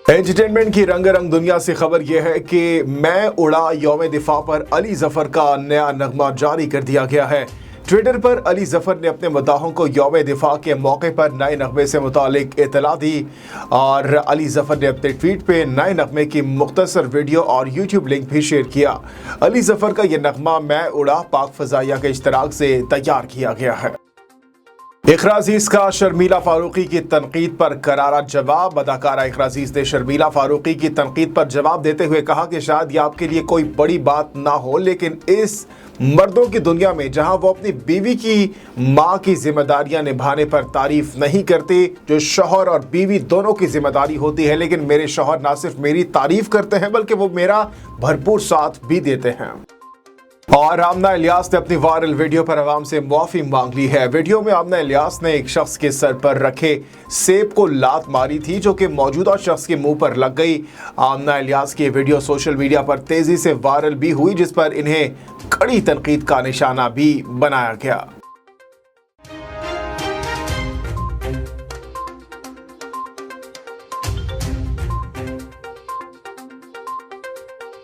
Entertainment की रंग दुनिया से खबर यह है कि मैं उड़ा यौम दिफा पर अली जफर का नया नगमा जारी कर दिया गया है। ट्विटर पर अली जफर ने अपने मदाहों को यौम दिफा के मौके पर नए नगमे से मुतालिक इतला दी और अली जफर ने अपने ट्वीट पे नए नगमे की मुख्तसर वीडियो और यूट्यूब लिंक भी शेयर किया। अली जफर का यह नगमा मैं उड़ा पाक फजाइया के इश्तराक से तैयार किया गया है। इकरा अजीज का शर्मिला फारूकी की तनकीद पर करारा जवाब। अदाकारा इकरा अजीज ने शर्मिला फारूकी की तनकीद पर जवाब देते हुए कहा कि शायद ये आपके लिए कोई बड़ी बात ना हो, लेकिन इस मर्दों की दुनिया में जहां वो अपनी बीवी की माँ की जिम्मेदारियां निभाने पर तारीफ नहीं करते, जो शौहर और बीवी दोनों की जिम्मेदारी होती है, लेकिन मेरे शौहर ना सिर्फ मेरी तारीफ करते हैं बल्कि वो मेरा भरपूर साथ भी देते हैं। और आमना इलियास ने अपनी वायरल वीडियो पर आवाम से मुआफी मांग ली है। वीडियो में आमना इलियास ने एक शख्स के सर पर रखे सेब को लात मारी थी जो कि मौजूदा शख्स के मुंह पर लग गई। आमना इलियास की वीडियो सोशल मीडिया पर तेजी से वायरल भी हुई, जिस पर इन्हें कड़ी तनकीद का निशाना भी बनाया गया।